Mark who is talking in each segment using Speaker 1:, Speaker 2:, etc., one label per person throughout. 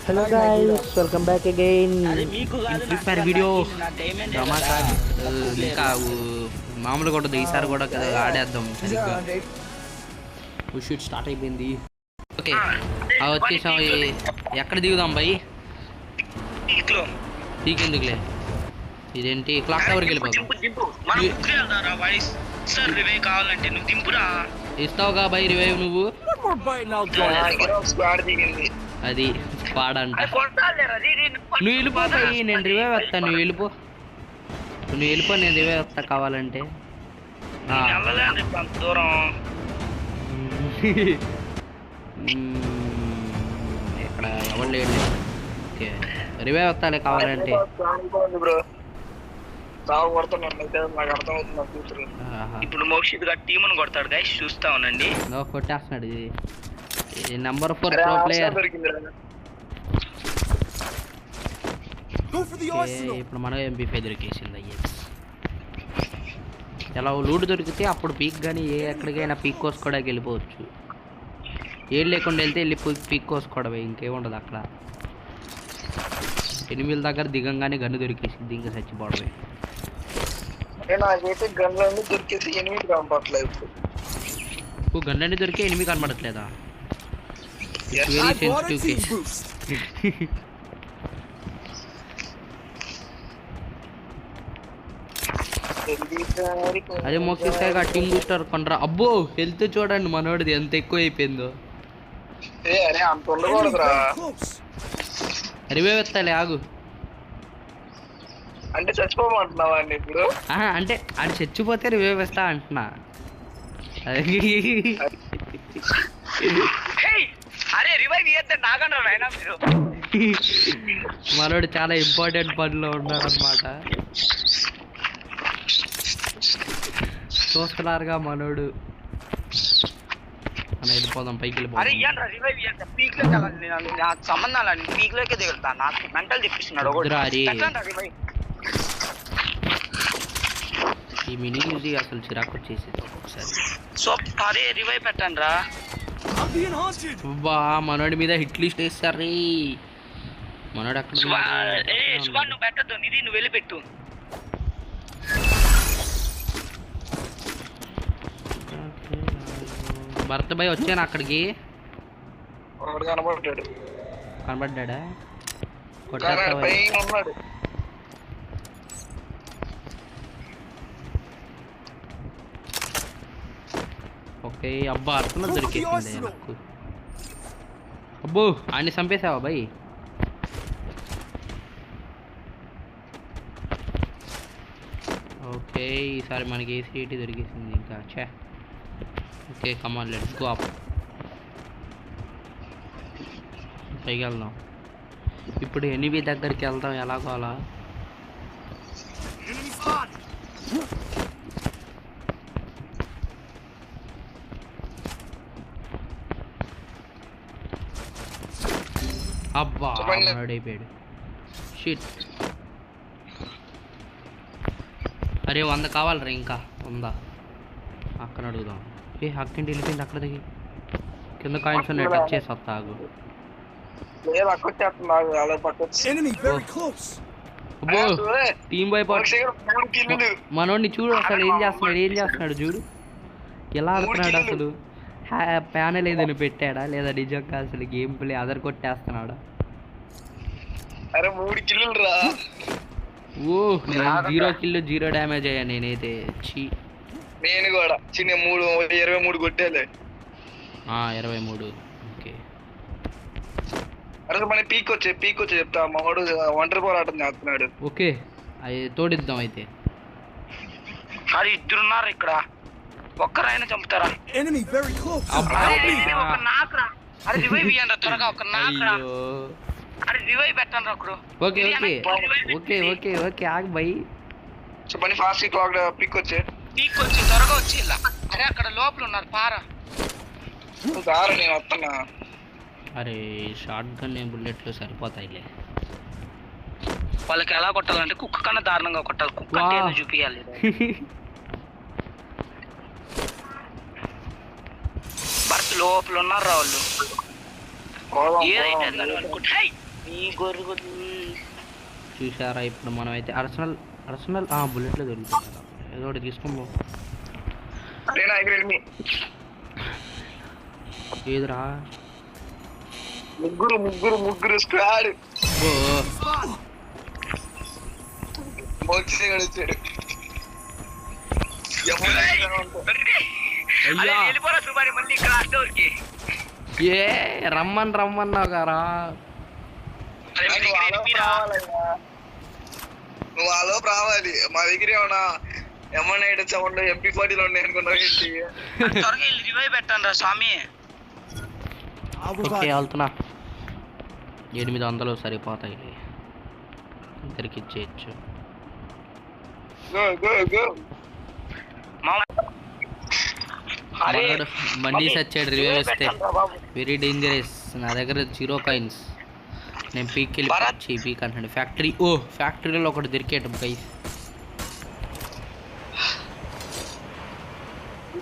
Speaker 1: Hello guys, welcome back again
Speaker 2: free fire video ధమాకా. ఇంకా మామూలుగా ఉంటుంది, ఈసారి కూడా ఆడేద్దాం సరిగ్గా. షూట్ స్టార్ట్ అయిపోయింది. ఓకే వచ్చేసాం. ఎక్కడ దిగుదాం భయ్? పీకెందుకులే, ఇదేంటి క్లాక్ టవర్కి వెళ్ళిపోతాం. ఇస్తావుగా భయ్ రివైవ్ నువ్వు? అది పాడంట. నువ్వు వెళ్ళిపో భయ్, నేను రివైవ్ వస్తాను. నువ్వు వెళ్ళిపో, నేను రివైవ్ వస్తా కావాలంటే. ఇక్కడ ఎవరు లేడు. ఓకే రివైవ్ వస్తాలే కావాలంటే.
Speaker 3: ఇప్పుడు మోక్షిత్ గారు టీమును కొడతాడు గైస్, చూస్తా ఉండండి.
Speaker 2: కొట్టేస్తున్నాడు. ఇది నెంబర్ 4 ప్రో ప్లేయర్. ఇప్పుడు మనం MP5 దొరికేసింది. ఎలా లూట్ దొరికితే అప్పుడు పీక్ కానీ ఎక్కడికైనా పీక్ కోసుకోవడానికి వెళ్ళిపోవచ్చు. ఏం లేకుండా వెళ్తే వెళ్ళి పీక్ కోసుకోవడమే, ఇంకేముండదు అక్కడ. ఎనిమిది దగ్గర దిగంగానే గన్ను దొరికేసింది, ఇంకా చచ్చిపోవడమే.
Speaker 3: గన్లన్నీ
Speaker 2: దొరికి ఎనిమిది కనబడట్లేదా? Very sensitive case. అదే మోక్షిస్తాయిగా టీమ్ బూస్టర్ కొనరా. అబ్బో హెల్త్ చూడండి మనోడిది ఎంత ఎక్కువ అయిపోయిందో. రివైవ్ ఎత్తాలి, ఆగు.
Speaker 3: అంటే చచ్చిపోమంటున్నావా ఇప్పుడు?
Speaker 2: అంటే అది చచ్చిపోతే రివైవ్ వేస్తా అంటున్నా. మనోడు చాలా ఇంపార్టెంట్ పనిలో ఉన్నాడు అనమాట. చూస్తున్నారుగా మనోడు. మనం వెళ్ళిపోదాం, పైకి వెళ్ళిపోదాం.
Speaker 3: సంబంధాలు పీక్ లోకే దిగుతా, నాకు మెంటల్ తెప్పిస్తున్నాడు.
Speaker 2: ఈ మినీ యూజీ అసలు చిరాకు వచ్చేసేది ఒక్కొక్కసారి.
Speaker 3: సో అరే రివైవ్ పెట్టండి రా.
Speaker 2: మనోడి మీద హిట్ లిస్ట్ వేస్తారు. మనోడు అక్కడ
Speaker 3: నువ్వు పెట్టద్దు, నిధి నువ్వు వెళ్ళి పెట్టు.
Speaker 2: భరత్ భాయ్ వచ్చాను అక్కడికి. కనబడ్డా? ఓకే అబ్బా అర్థం దొరికేసింది నాకు. అబ్బో అన్ని చంపేసావా భయ్? ఓకే ఈసారి మనకి ఏసీటీ దొరికేసింది ఇంకా. చే okay come on let's go up. పైకి వెళ్దాం. ఇప్పుడు ఎనిమి దగ్గరికి వెళ్దాం ఎలాగో అలా. అబ్బా అయిపోయాడు. షిట్. అరే 100 కావాలరా, ఇంకా ఉందా? అక్కడ అడుగుదాం. అక్కండి వెళ్ళిపోయింది అక్కడ దిగి. కింద కాయిన్స్ ఉన్నాయి, టచ్ చేసి వస్తా ఆగు. టీమ్ బాయ్ మనోడిని చూడు అసలు ఏం చేస్తున్నాడు చూడు. ఎలా ఆడుతున్నాడు అసలు. ప్యానెల్ ఏదైనా పెట్టాడా లేదా నిజంగా అసలు గేమ్ ప్లే అదర్ కొట్టేస్తున్నాడా?
Speaker 3: అరే 3 కిల్లులు రా.
Speaker 2: ఓ 0 కిల్లు 0 డ్యామేజ్ అయ్యా నేనైతే.
Speaker 3: నేను కూడా 23 కొట్టాలే.
Speaker 2: 23. ఓకే
Speaker 3: అరే మన పీక్ వచ్చే చెప్తా. మావాడు ఒంటరి పోరాటం చేస్తున్నాడు.
Speaker 2: ఓకే అది తోడిద్దాం అయితే.
Speaker 3: అది ఇద్దరున్నారు ఇక్కడ, ఒక్కరైనా చంపుతారా?
Speaker 2: ఓకే ఆగు భయ్.
Speaker 3: చెప్పండి ఫాస్ట్ పీక్ వచ్చి త్వరగా వచ్చి. అరే అక్కడ లోపల ఉన్నారు, పారా. నేను వస్తున్నా.
Speaker 2: అరే షార్ట్ గన్ బుల్లెట్లు సరిపోతాయిలే.
Speaker 3: వాళ్ళకి ఎలా కొట్టాలంటే కుక్క కన్నా దారుణంగా కొట్టాలి. కుక్క చూపియాలి. భర్త లోపల ఉన్నారు రా వాళ్ళు. ఏదైతే అనుకుంటే
Speaker 2: చూసారా ఇప్పుడు మనం అయితే అర్సనల్ బుల్లెట్లో దొరుకుతుంది ఏదో ఒకటి తీసుకుందాం. ఏదిరా
Speaker 3: ముగ్గురు స్క్వాడ్ వచ్చాడు.
Speaker 2: ఏ రమ్మన్నావు గారా.
Speaker 3: నువ్వు ఆలోపు రావాలి మా దగ్గర. ఏమన్నా ఏమన్నా MP40 ఉన్నాయి అనుకున్నావు ఏంటి? పెట్టండి రా స్వామి.
Speaker 2: ఓకే వెళ్తున్నా. 800 సరిపోతాయి, ఇద్దరికి ఇచ్చేయచ్చు. బండి సచ్చాడు రివైవ్ వస్తే వెరీ డేంజరస్. నా దగ్గర 0 కాయిన్స్. నేను పీక్ అంటాడు ఫ్యాక్టరీలో ఒకటి దొరికేట గైస్.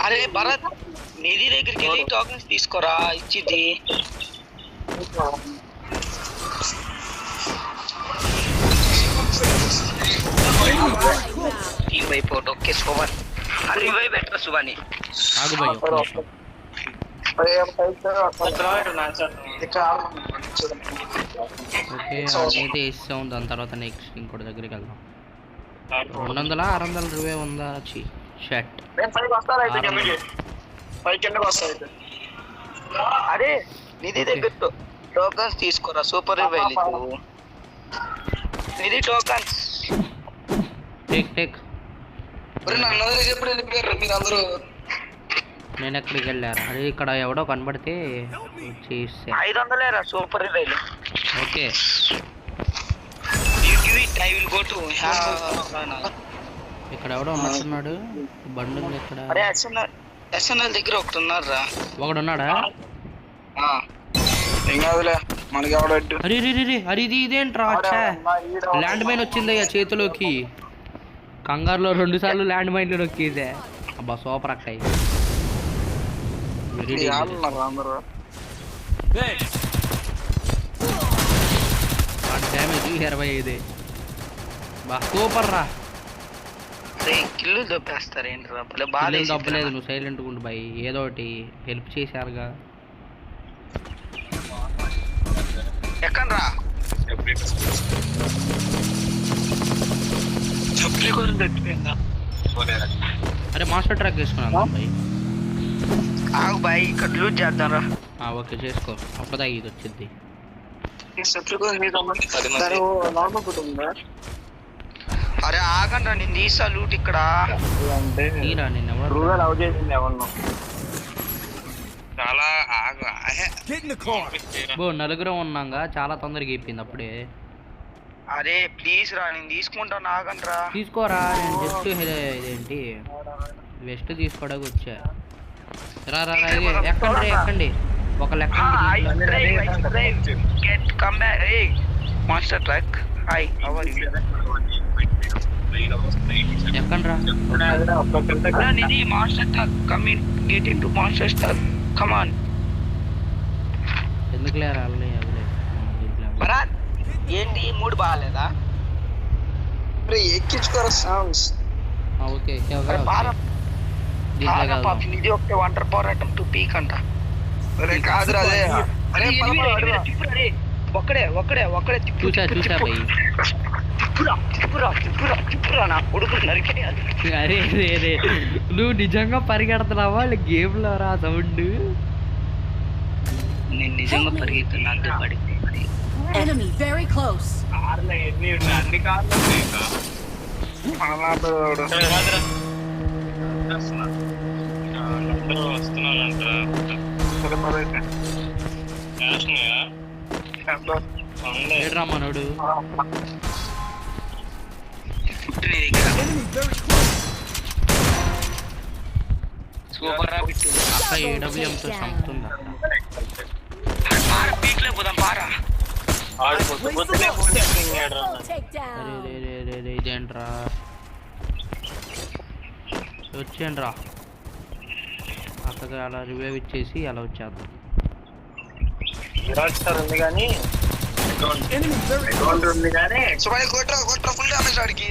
Speaker 3: అరే భరత్ నిధి దగ్గరికి వెళ్ళి టోకెన్స్ తీసుకోరా ఇచ్చిది. Okay super. Revive better Subani.
Speaker 2: ఆగు భయ్ ఓకే అదైతే ఇస్తాం. దాని తర్వాత నెక్స్ట్ ఇంకోటి దగ్గరికి వెళ్దాం. 200 600 రివైవ్ ఉందా? షర్ట్
Speaker 3: అరే నిధి దగ్గర టోకన్స్ తీసుకోరా. సూపర్ రివైవ్ నిధి టోకన్స్
Speaker 2: టేక్.
Speaker 3: ఎప్పుడు వెళ్ళిపోయారు మీరు అందరూ?
Speaker 2: నేను ఎక్కడికి వెళ్ళారా? అదే ఇక్కడ ఎవడో కనబడితే
Speaker 3: 500 సూపర్ రివైవ్.
Speaker 2: ఓకే ఇక్కడ ఎవడో ఉన్నట్టున్నాడు. బండి ఉంది ఇక్కడ.
Speaker 3: ఎస్ఎన్ఎల్ దగ్గర ఒకటి ఉన్నారా?
Speaker 2: ఒకడు ఉన్నాడా?
Speaker 3: మనకి ఎవడట్టు.
Speaker 2: అరే ఇదేంట్రా? ల్యాండ్ మైన్ వచ్చిందయ్యా చేతిలోకి. కంగారులో 2 సార్లు ల్యాండ్ మైన్లో నొక్కేదే. అబ్బా సూపర్ అక్క. డ్యామేజ్ 25. బా సూపర్ రా.
Speaker 3: కిల్లు దొబ్బేస్తారేంట్రా?
Speaker 2: దొబ్బలేదు, నువ్వు సైలెంట్గా ఉండు బాయ్. ఏదో ఒకటి హెల్ప్ చేశారుగా.
Speaker 3: ఎక్కడ్రా?
Speaker 2: అరే మాస్టర్ ట్రాక్ చేసుకున్నాను బాయ్.
Speaker 3: ఆగు బాయ్ ఇక్కడ లూట్ చేద్దాం రా.
Speaker 2: ఓకే చేసుకో. అప్పుడే ఇది వచ్చింది.
Speaker 3: అరే ఆగండ్రా నేను తీసా లూట్ ఇక్కడ.
Speaker 2: నలుగురం ఉన్నాగా, చాలా తొందరగా అయిపోయింది అప్పుడే.
Speaker 3: అరే ప్లీజ్ రా నేను తీసుకుంటాను. ఆగండ్రా.
Speaker 2: తీసుకోరా. నేను జస్ట్ ఇదేంటి వెస్ట్ తీసుకోవడానికి వచ్చా. ఎక్కండి ఒక లెక్క.
Speaker 3: Master track hi how are you?
Speaker 2: ఎక్కండ్రా.
Speaker 3: Nidhi master track come in get into master track come on.
Speaker 2: ఎందుకు లేరా?
Speaker 3: భరత్ ఏంటి మూడు బాగాలేదా? ఎక్కించుకోరా సాంగ్స్.
Speaker 2: ఓకే
Speaker 3: ఇది ఒకటే వంటర్ పోరాటం 2 పీక్ అంట. కాదు అదే ఒక్కడే
Speaker 2: చూసా భయ్.
Speaker 3: తిప్పురా నా కొడుకు నరికేయాలి.
Speaker 2: అరే నువ్వు నిజంగా పరిగెడుతున్నావా? వాళ్ళు గేమ్ లో రా సౌండ్.
Speaker 3: నేను నిజంగా పరిగెత్తున్నా అంతే పడి.
Speaker 4: Enemy very close.
Speaker 3: అన్ని కార్లు
Speaker 2: మనోడు
Speaker 3: సూపర్
Speaker 2: అక్క ఏడబ్ల్యూఎంతో చంపుతుందా?
Speaker 3: పీక్ లో పోదాం పారా.
Speaker 2: ఇదేంట్రా? వచ్చేయండి రా. అక్కగా అలా రివైవ్ ఇచ్చేసి అలా వచ్చేద్దాం.
Speaker 3: విరాట్ సార్ ఉంది కానీ సుమని కొట్రా ఫుల్ డ్యామేజ్ ఆడికి.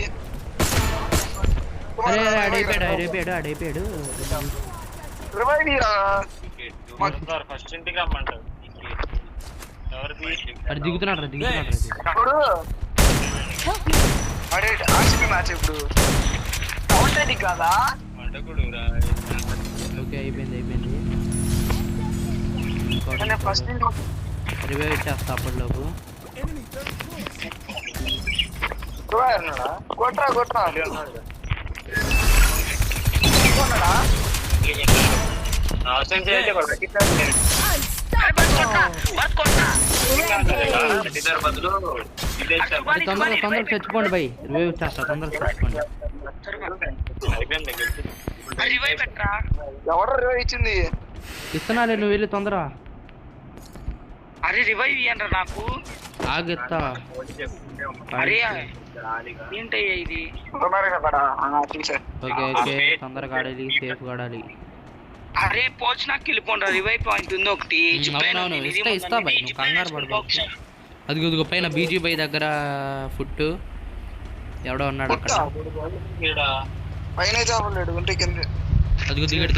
Speaker 2: అరే అడైపోయాడు
Speaker 3: రివైవ్ ఇరా.
Speaker 2: అది దిగుతున్నాడు
Speaker 3: ఇప్పుడు అడే ఆర్సీబీ మ్యాచ్ ఇప్పుడు అవుతుంది కదా.
Speaker 2: ఓకే అయిపోయింది
Speaker 3: ఫస్ట్
Speaker 2: రివైవ్ ఇచ్చేస్తా అప్పటిలోపు.
Speaker 3: కొట్రా
Speaker 2: తొందరగా చచ్చిపోండి బై. రివైవ్ ఇచ్చేస్తా, తొందరగా చచ్చిపోండి.
Speaker 3: ఎవడో రివైవ్ ఇచ్చింది.
Speaker 2: ఇస్తున్నాలే, నువ్వు వెళ్ళి తొందరగా.
Speaker 3: అరే రివైవ్ ఇయ్యండి నాకు.
Speaker 2: ఆగిస్తా.
Speaker 3: ఏంటయ్యా ఇది?
Speaker 2: ఓకే తొందరగా ఆడాలి, సేఫ్ ఆడాలి.
Speaker 3: అరే పోచ్ నాకు వెళ్ళిపోండి. రివైవ్ పాయింట్ ఉంది ఒకటి.
Speaker 2: అవునవును ఇస్తా బై, నువ్వు కంగారు పడబోకు. అదిగో పైన బీజీ బై దగ్గర ఫుట్ ఎవడో ఉన్నాడు అక్కడ.
Speaker 3: పైన చాపలేడు ఉంటే కింద.
Speaker 2: అదిగో దిగడు.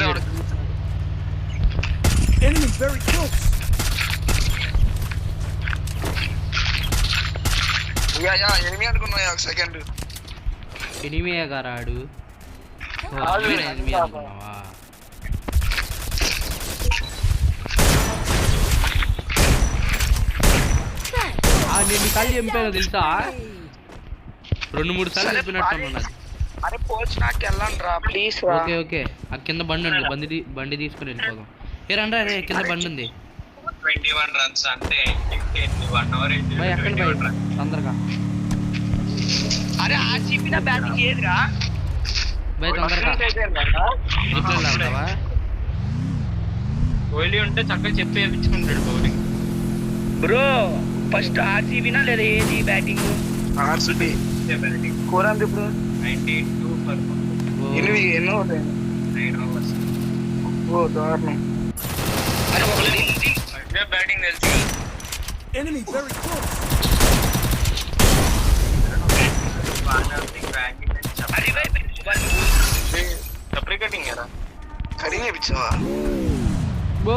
Speaker 3: ఎనిమిది అనుకున్నా ఒక సెకండ్.
Speaker 2: ఎనిమియే గారాడు. ఎనిమిది అనుకున్నావా? నేను సార్లు చంపాను తెలుసా, 2-3 సార్లు చెప్పినట్టున్నది.
Speaker 3: అరే పోచ్ నాకు వెళ్ళండి రా ప్లీజ్.
Speaker 2: ఓకే ఆ కింద బండి ఉంది, బండి తీసుకుని వెళ్ళిపోదాం. రండి రే, కింద బండి ఉంది.
Speaker 3: 21 రన్స్ అంటే 1 అవర్
Speaker 2: ఎక్కడ తొందరగా.
Speaker 3: అరే ఆర్సీబీ నా బ్యాటింగ్ ఏదిరా
Speaker 2: బై, తొందరగా వెళ్తావా?
Speaker 3: కోహ్లీ ఉంటే చక్కగా చెప్పి వేయించుకుంటాడు బౌలింగ్. బ్రో ఫస్ట్ ఆర్సీబీనా లేదా ఏది బ్యాటింగ్? RCB batting. స్కోర్ అంత ఇప్పుడు 92 ఫర్ 9 ఓవర్స్. ఓ దారుణం. అరే ఒకటి బ్యాటింగ్ తెలుసు. Enemy very close. అరే వై కటింగ్ ఎరా కటింగ్ చేయించావా?
Speaker 2: బో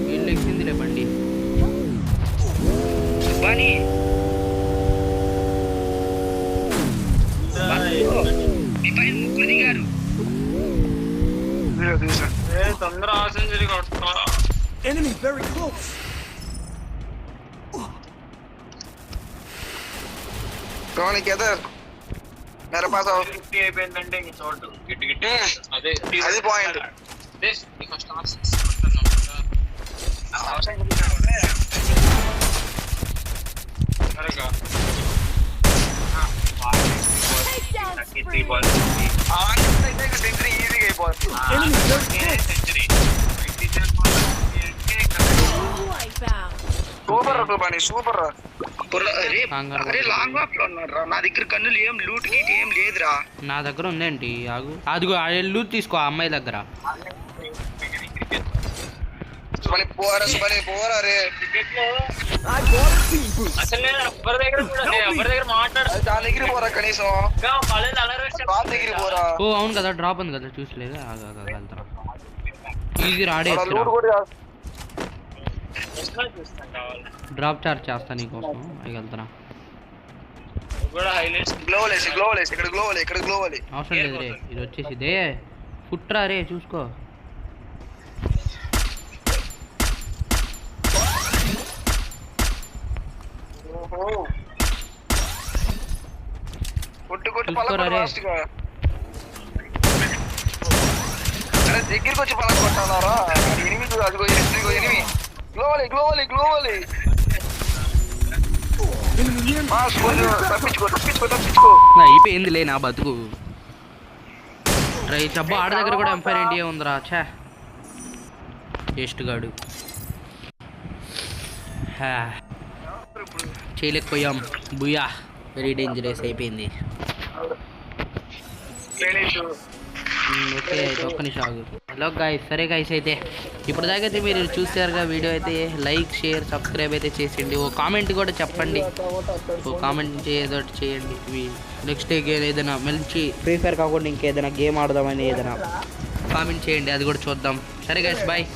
Speaker 2: వీళ్ళు ఎక్కిందిలే బండి.
Speaker 3: బని తొందర సెంచరీ కొట్టా. Enemy very close. कौन किधर मेरे पास 50 అయిపోయిందంటే ఈ చోటు గిట్టి అదే అది పాయింట్ దిస్ నీకు స్టార్స్ కరెక్ట్గా సెంచరీ ఈజీగా అయిపోతుంది. సూపర్. అరే లాంగ్ ఆఫ్ లో ఉన్నాడు. నా దగ్గర కన్నులు ఏం లూట్ గీట్ ఏం లేదురా.
Speaker 2: నా దగ్గర ఉందేంటి? అదిగో లూట్ తీసుకో ఆ అమ్మాయి దగ్గర.
Speaker 3: పోరా రే అసలు ఎవరి దగ్గర మాట్లాడు. దాని దగ్గర పోరా కనీసం. దగ్గర పోరా.
Speaker 2: ఓ అవును కదా, డ్రాప్ ఉంది కదా, చూసలేదు. వెళ్తారా ఈజీ రాడే. డ్రాప్ చార్జ్ చేస్తా నీకోసం. అవి వెళ్తారా? అవసరం లేదు రే, ఇది వచ్చేసి దే ఫుట్రా రే, చూసుకో.
Speaker 3: దగ్గరికి వచ్చి పలక కొట్టాలారా? ఎనిమిది అదిగో ఎనిమిది. గ్లోవలీ
Speaker 2: అయిపోయింది లే నా బతుకు. రై చబ్బా ఆడ దగ్గర కూడా ఎంపైర్ ఇండియా ఉందిరా. ఛా టేస్ట్ గాడు. చేయలేకపోయాం. బుయా వెరీ డేంజరస్ అయిపోయింది. ఓకే ఒక్క నిమిషం ఆగు. హలో గాయ్స్, సరే గాయ్స్, అయితే ఇప్పుడు దాకా అయితే మీరు చూసారుగా వీడియో అయితే లైక్ షేర్ సబ్స్క్రైబ్ అయితే చేసేయండి. ఓ కామెంట్ కూడా చెప్పండి, ఓ కామెంట్ ఏదో ఒకటి చేయండి. నెక్స్ట్ గేమ్ ఏదైనా మంచి ఫ్రీ ఫైర్ కాకుండా ఇంకేదైనా గేమ్ ఆడదామని ఏదైనా కామెంట్ చేయండి, అది కూడా చూద్దాం. సరే గాయ్స్, బాయ్.